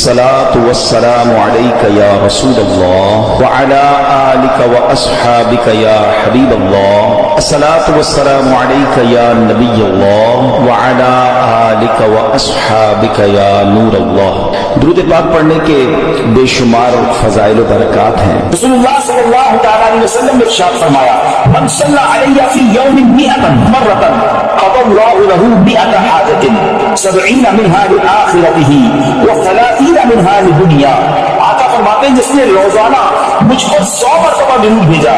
الصلاة والسلام عليك يا رسول الله وعلى آلك وأصحابك يا حبيب الله. الصلاة والسلام عليك يا نبي الله وعلى آلك وأصحابك يا نور الله. درود پاک پڑھنے کے بے شمار فضائل و برکات ہیں. رسول اللہ صلی اللہ علیہ وسلم نے ارشاد فرمایا من صلی علیہ فی یوم 100 مرۃ قضى اللہ له 100 حاجۃ 70 منها لآخرته و30 منها لدنیا. آقا فرماتے ہیں جس نے روزانہ مجھ پر 100 مرتبہ درود بھیجا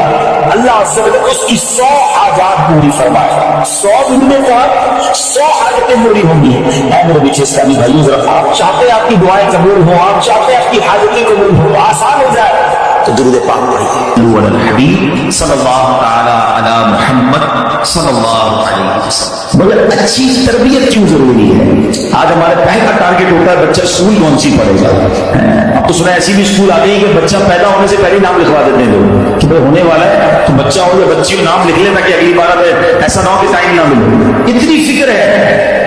اللہ عز و جل اس کی 100 حاجات پوری فرمائے. 100 دن میں کہا 100 حاجتیں پوری ہوں گی. اے میرے پیچھے اسلامی بھائیو ذرا آپ چاہتے ہیں آپ کی دعائیں قبول ہوں, آپ چاہتے ہیں آپ کی حاجتیں قبول ہوں, آسان ہو جائے تو درود پاک پڑھیے. علی الحبیب صلی اللہ تعالی علی محمد صلی اللہ علیہ وسلم. مگر اچھی تربیت کیوں ضروری ہے؟ آج ہمارے پہلا ٹارگٹ ہوتا ہے بچہ اسکول کون سی پڑھے گا. اب تو سنا ایسی بھی اسکول آ گئی کہ بچہ پیدا ہونے سے پہلے نام لکھوا دیتے ہیں لوگ کہ بھائی ہونے والا ہے تو بچہ ہو یا بچی ہو نام لکھ لے تاکہ اگلی بار ایسا نہ ہو کہ ٹائم نہ ملے. اتنی فکر ہے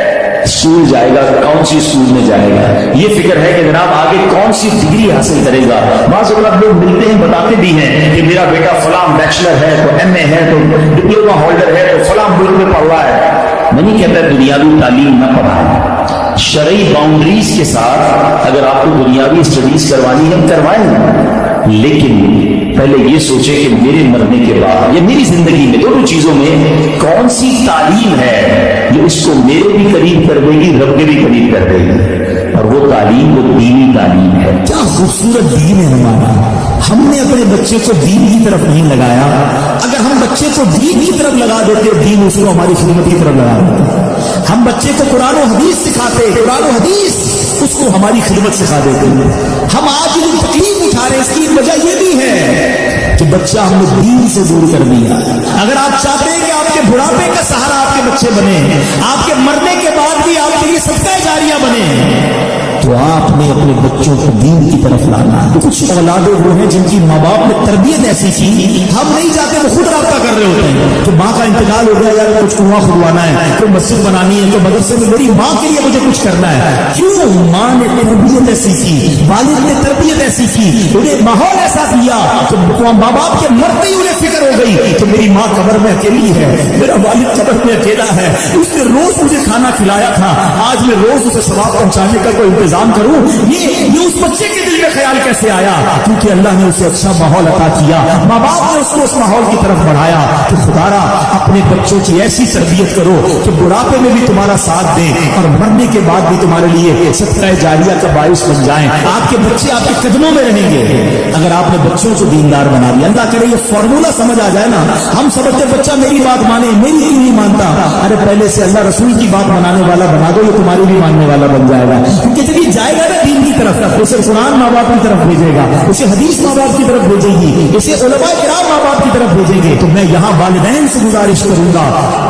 اسکول جائے گا کون سی اسکول میں جائے گا, یہ فکر ہے کہ جناب آگے کون سی ڈگری حاصل کرے گا. بعض اوقات لوگ ملتے ہیں بتاتے بھی ہیں کہ میرا بیٹا فلاں بیچلر ہے تو ایم اے ہے تو ڈپلوما ہولڈر ہے تو فلاں ملک میں پڑھ رہا ہے. میں نہیں کہتا دنیاوی تعلیم نہ پڑھائیں, شرعی باؤنڈریز کے ساتھ اگر آپ کو دنیاوی اسٹڈیز کروانی ہے کروائیں, لیکن پہلے یہ سوچے کہ میرے مرنے کے بعد یا میری زندگی میں دونوں چیزوں میں کون سی تعلیم ہے جو اس کو میرے بھی قریب کر دے گی, رب کے بھی قریب کر دے گی, اور وہ تعلیم وہ دینی تعلیم ہے. کیا خوبصورت دین ہے ہمارا. ہم نے اپنے بچے کو دین کی طرف نہیں لگایا. اگر ہم بچے کو دین کی طرف لگا دیتے دین اس کو ہماری خدمت کی طرف لگا دیتے. ہم بچے کو قرآن و حدیث سکھاتے, قرآن و حدیث اس کو ہماری خدمت سکھا دیتے. ہم آج جو تکلیف اٹھا رہے ہیں اس کی وجہ یہ بھی ہے کہ بچہ ہم نے دین سے دور کر دیا. اگر آپ چاہتے ہیں کہ آپ کے بڑھاپے کا سہارا آپ کے بچے بنے, آپ کے مرنے کے بعد بھی آپ کے لیے صدقہ جاریہ بنے, تو آپ نے اپنے بچوں کو دین کی طرف لانا. کچھ اولادیں وہ ہیں جن کی ماں باپ نے تربیت ایسی کی ہم نہیں چاہتے, وہ خود رابطہ کر رہے ہوتے ہیں کہ ماں کا انتقال ہو گیا یا کچھ کنواں کھدوانا ہے, کوئی مسجد بنانی ہے, تو مدرسے میں میری ماں کے لیے مجھے کچھ کرنا ہے. کیوں؟ ماں نے تربیت ایسی کی, والد نے تربیت ایسی کی, انہیں ماحول ایسا دیا کہ ماں باپ کے مرتے ہی انہیں فکر ہو گئی کہ میری ماں قبر میں اکیلی ہے, میرا والد قبر میں اکیلا ہے, اس نے روز مجھے کھانا کھلایا تھا, آج میں روز اسے ثواب پہنچانے کا کوئی انتظام کروں. یہ اس بچے کے دل میں خیال کیسے آیا؟ کیونکہ اللہ نے اسے اچھا ماحول عطا کیا, ماں باپ نے اس کو اس ماحول کی طرف بڑھایا. تو خدارا اپنے بچوں کی ایسی تربیت کرو کہ بڑھاپے میں بھی تمہارا ساتھ دیں اور مرنے کے بعد بھی تمہارے لیے صدقہ جاریہ کا باعث بن جائیں. آپ کے بچے آپ کے قدموں میں رہیں گے اگر آپ نے بچوں کو دیندار بنا دیا. اللہ کرے یہ فارمولہ سمجھ آ جائے نا. ہم سمجھتے بچہ میری بات مانے, میری کیوں نہیں مانتا؟ ارے پہلے سے اللہ رسول کی بات منانے والا بنا دو, یہ تمہاری بھی ماننے والا بن جائے گا. کیونکہ جب یہ جائے گا نا دین کی طرف, اسے قرآن ماں باپ کی طرف بھیجے گا, اسے حدیث ماں باپ کی طرف بھیجے گی, اسے علماء کرام ماں باپ کی طرف بھیجیں گے. تو میں یہاں والدین سے گزارش کروں گا.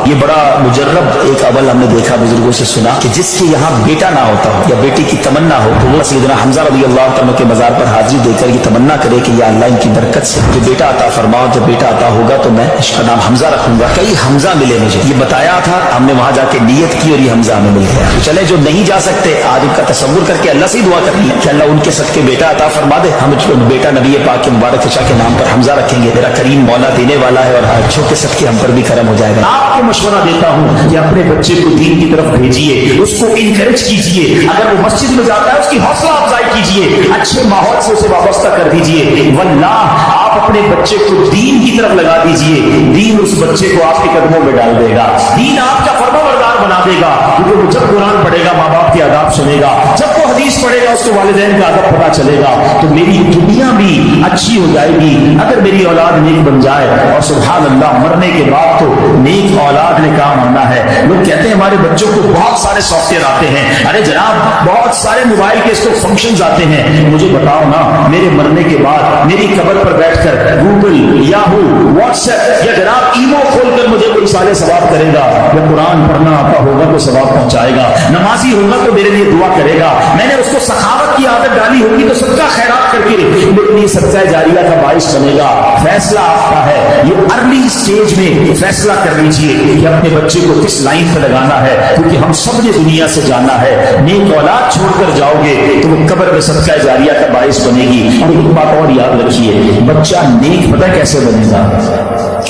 یہ بڑا مجرب ایک عمل ہم نے دیکھا, بزرگوں سے سنا کہ جس کے یہاں بیٹا نہ ہوتا ہو یا بیٹی کی تمنا ہو تو وہ سیدنا حمزہ رضی اللہ عنہ کے مزار پر حاضری دے کر یہ تمنا کرے کہ یا اللہ ان کی برکت سے جو بیٹا عطا فرماؤ, جب بیٹا عطا ہوگا تو میں اس کا نام حمزہ رکھوں گا. کئی حمزہ ملے مجھے, یہ بتایا تھا, ہم نے وہاں جا کے نیت کی اور یہ حمزہ ہمیں مل گیا. چلے جو نہیں جا سکتے آج ان کا تصور کر کے اللہ سے دعا کرنی ہے کہ اللہ ان کے صدقے بیٹا عطا فرما دے. ہم بیٹا نبی پاک کے مبارک چچا کے نام پر حمزہ رکھیں گے. میرا کریم مولا دینے والا ہے اور بچوں کے صدقے ہم پر بھی کرم ہو جائے گا. آپ کو مشورہ دیتا ہوں کہ اپنے بچے کو دین کی طرف بھیجیے, اس کو انکریج کیجیے. اگر وہ مسجد میں جاتا ہے اس کی حوصلہ افزائی کیجیے, اچھے ماحول سے اسے وابستہ کر دیجیے. واللہ آپ اپنے بچے کو دین کی طرف لگا دیجیے, دین اس بچے کو آپ کے قدموں میں ڈال دے گا, دین آپ کا فرمانبردار بنا دے گا. کیونکہ وہ جب قرآن پڑھے گا ماں باپ کے آداب سنے گا, جب وہ حدیث پڑھے گا اس کو والدین کا ادب پتہ چلے گا, تو میری دنیا بھی اچھی ہو جائے گی اگر میری اولاد نیک بن جائے. اور سبحان اللہ مرنے کے بعد تو نیک اولاد نے کام آنا ہے. لوگ کہتے ہیں ہمارے بچوں کو بہت سارے سافٹ ویئر آتے ہیں. ارے جناب بہت سارے موبائل کے اس کو فنکشنز آتے ہیں. مجھے بتاؤ نا, میرے مرنے کے بعد میری قبر پر بیٹھ कर गूगल, याहू, व्हाट्सएप या जनाब ईमो खोलकर मुझे कोई साले सवाब करेगा, या कुरान पढ़ना आता होगा तो सवाब पहुंचाएगा, नमाजी होगा तो मेरे लिए दुआ करेगा, मैंने उसको सखावत की आदत डाली होगी तो सबका खैरात करके मेरे लिए सदका जारिया का बाइस बनेगा। फैसला आपका है, ये अर्ली स्टेज में फैसला कर लीजिए कि अपने बच्चे को किस लाइन पर लगाना है, क्योंकि हम सब ने दुनिया से जाना है। नेक औलाद छोड़कर जाओगे तो वो कब्र में सदका जारिया का बाइस बनेगी। और एक बात और याद रखिए, बच्चा नेक पता कैसे बनेगा?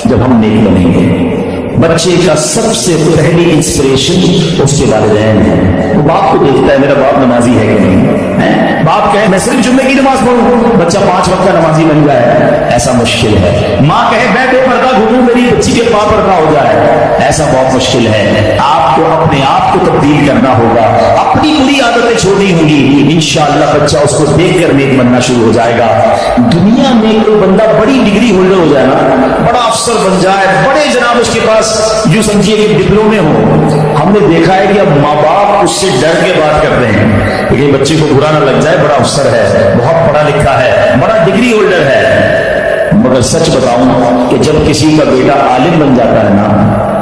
जब हम नेक बनेंगे। बच्चे का सबसे पहली इंस्पिरेशन उसके वालिदैन है। वो बाप को देखता है मेरा बाप नमाजी है कि नहीं है? बाप कहे मैं सिर्फ जुम्मे की नमाज पढ़ूं, बच्चा 5 वक्त का नमाजी बन जाए, ऐसा मुश्किल है। माँ कहे मैं बेपर्दा घूमूं, मेरी बच्ची के पाप पर्दा हो जाए, ऐसा बहुत मुश्किल है। आपको अपने आप को तब्दील करना होगा, अपनी बुरी आदतें छोड़नी होंगी, इंशाअल्लाह बच्चा उसको देखकर नेक बनना शुरू हो जाएगा। दुनिया में कोई बंदा बड़ी डिग्री होल्डर हो जाए ना, बड़ा अफसर बन जाए, बड़े जनाब उसके पास यूं समझिए कि डिप्लोमे हो, हमने देखा है कि अब माँ बाप उससे डर के बात करते हैं कि बच्चे को बुरा ना लग जाए, बड़ा अफसर है, बहुत पढ़ा लिखा है, बड़ा डिग्री होल्डर है। मगर सच बताऊं कि जब किसी का बेटा आलिम बन जाता है ना,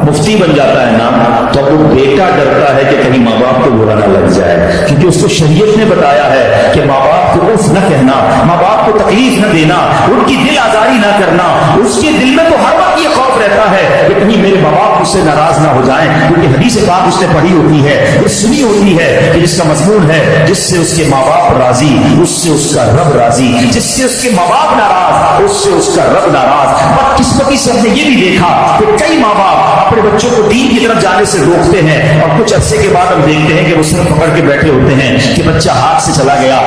मुफ्ती बन जाता है ना, तो वो बेटा डरता है कि कहीं माँ बाप को बुरा ना लग जाए, क्योंकि उसको शरीयत ने बताया है कि माँ बाप को उफ न कहना, माँ बाप को तकलीफ न देना, उनकी दिल आजारी न करना। उसके दिल में तो हर वक्त ये खौफ रहता है कि कहीं मेरे माँ बाप मुझसे नाराज ना हो जाएं, क्योंकि हदीस पाक उसने पढ़ी होती है, ये सुनी होती है कि जिसका मजमून है जिससे उसके माँ बाप राजी उससे उसका रब राजी, जिससे उसके माँ बाप नाराज उससे उसका रब नाराज। बदकिस्मती से हमने ये भी देखा कि कई माँ बाप अपने बच्चों को दीन की तरफ जाने से रोकते हैं, और कुछ अरसे के बाद हम देखते हैं कि वो सर पकड़ के बैठे होते हैं कि बच्चा हाथ से चला गया।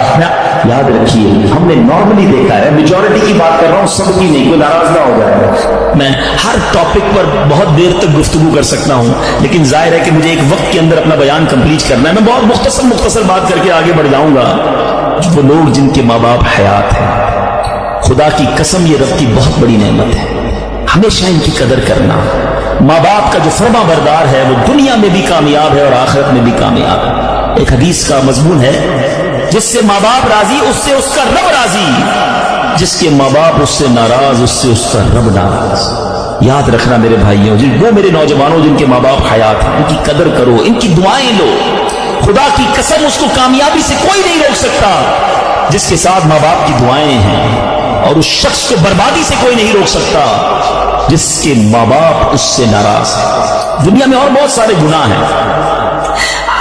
याद रखिए, हमने नॉर्मली देखा है, मेजॉरिटी की बात कर रहा हूं, सबकी नहीं, कोई नाराज ना हो जाए। मैं हर टॉपिक पर बहुत देर तक गुफ्तगू कर सकता हूं, लेकिन जाहिर है कि मुझे एक वक्त के अंदर अपना बयान कंप्लीट करना है। मैं बहुत मुख्तसर बात करके आगे बढ़ जाऊंगा। वो लोग जिनके माँ बाप हयात हैं, खुदा की कसम ये रब की बहुत बड़ी नेमत है, हमेशा इनकी कदर करना। माँ बाप का जो फरमा बरदार है वो दुनिया में भी कामयाब है और आखिरत में भी कामयाब है। एक हदीस का मजमून है, जिससे माँ बाप राजी उससे उसका रब राजी, जिसके माँ बाप उससे नाराज उससे उसका रब नाराज। याद रखना मेरे भाइयों, वो मेरे नौजवानों जिनके माँ बाप हयात हैं, इनकी कदर करो, इनकी दुआएं लो। खुदा की कसम उसको कामयाबी से कोई नहीं रोक सकता जिसके साथ माँ बाप की दुआएं हैं, और उस शख्स को बर्बादी से कोई नहीं रोक सकता जिसके माँ बाप उससे नाराज है। दुनिया में और बहुत सारे गुनाह हैं,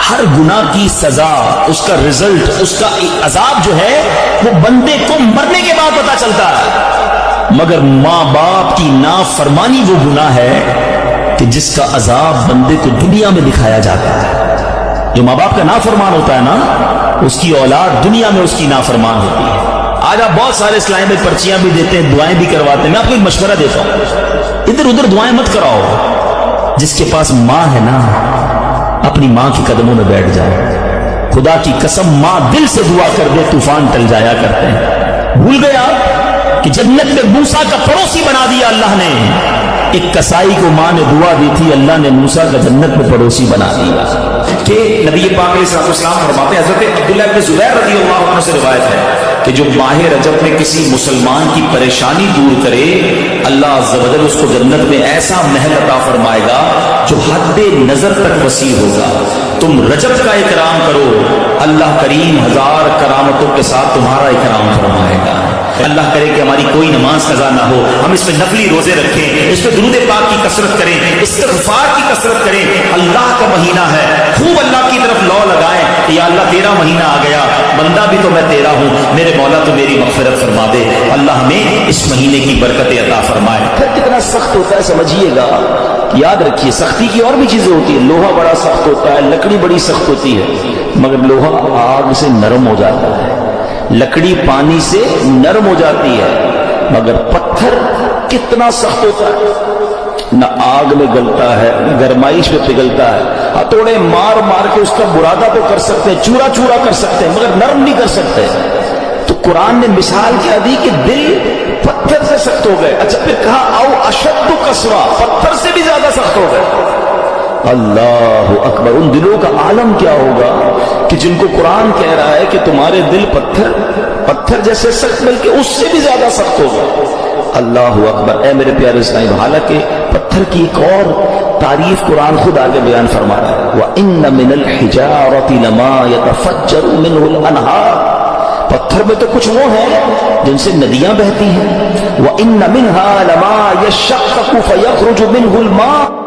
हर गुनाह की सजा, उसका रिजल्ट, उसका अजाब जो है वो बंदे को मरने के बाद पता चलता है। मगर माँ बाप की नाफरमानी वो गुनाह है कि जिसका अजाब बंदे को दुनिया में दिखाया जाता है। जो माँ बाप का नाफरमान होता है ना, उसकी औलाद दुनिया में उसकी नाफरमान होती है। आज आप बहुत सारे इस्लामिक पर्चियां भी देते हैं, दुआएं भी करवाते हैं। मैं आपको एक मशवरा देता हूं, इधर उधर दुआएं मत कराओ। जिसके पास माँ है ना, अपनी माँ के कदमों में बैठ जाए। खुदा की कसम, माँ दिल से दुआ कर दे, तूफान टल जाया करते हैं। भूल गए आप कि जन्नत में मूसा का पड़ोसी बना दिया अल्लाह ने। एक कसाई को माँ ने दुआ दी थी, अल्लाह ने मूसा का जन्नत में पड़ोसी बना दिया। कि नबी पाक अलैहिस्सलाम फरमाते हैं, हज़रत अब्दुल्लाह इब्न ज़ुबैर रज़ियल्लाहु अन्हु से रिवायत है कि जो माह रजब में किसी मुसलमान की परेशानी दूर करे, अल्लाह अज़्ज़ व जल उसको जन्नत में ऐसा महल अता फरमाएगा जो हद्दे नजर तक वसी होगा। तुम रजब का इकराम करो, अल्लाह करीम 1000 करामतों के साथ तुम्हारा इकराम फरमाएगा। अल्लाह करे कि हमारी कोई नमाज कज़ा ना हो, हम इसमें नफली रोजे रखें, इस पे दुरूद पाक की कसरत करें, इस्तिग़फ़ार की कसरत करें। अल्लाह का महीना है, खूब अल्लाह की तरफ लौ लगाएं कि या अल्लाह तेरा महीना आ गया, बंदा भी तो मैं तेरा हूं, मेरे मौला तो मेरी मग़फ़िरत फरमा दे। अल्लाह हमें इस महीने की बरकतें अता फरमाए। फिर कितना सख्त होता है समझिएगा। याद रखिए, सख्ती की और भी चीजें होती है। लोहा बड़ा सख्त होता है, लकड़ी बड़ी सख्त होती है, मगर लोहा आग से नरम हो जाता है। लकड़ी पानी से नरम हो जाती है, मगर पत्थर कितना सख्त होता है, न आग में गलता है न गरमाइश में पिघलता है। हथौड़े मार मार के उसका बुरादा तो कर सकते हैं, चूरा चूरा कर सकते हैं, मगर नरम नहीं कर सकते। तो कुरान ने मिसाल क्या दी कि दिल पत्थर से सख्त हो गए। अच्छा, फिर कहा आओ अशद्दु कसवा, पत्थर से भी ज्यादा सख्त हो गए। अल्लाहु अकबर। उन दिलों का आलम क्या होगा कि जिनको कुरान कह रहा है कि तुम्हारे दिल पत्थर जैसे सख्त, बल्कि उससे भी ज्यादा सख्त होगा। اللہ اکبر. اے میرے پیارے اسلام، حالانکہ پتھر کی ایک اور تعریف قرآن خود آگے بیان فرما رہا ہے. وَإِنَّ مِنَ الْحِجَارَةِ لَمَا يَتَفَجَّرُ مِنْهُ الْأَنْهَارُ، پتھر میں تو کچھ وہ ہیں جن سے ندیاں بہتی ہیں. وَإِنَّ مِنْهَا لَمَا يَشَّقَّقُ فَيَخْرُجُ مِنْهُ الْمَاءُ،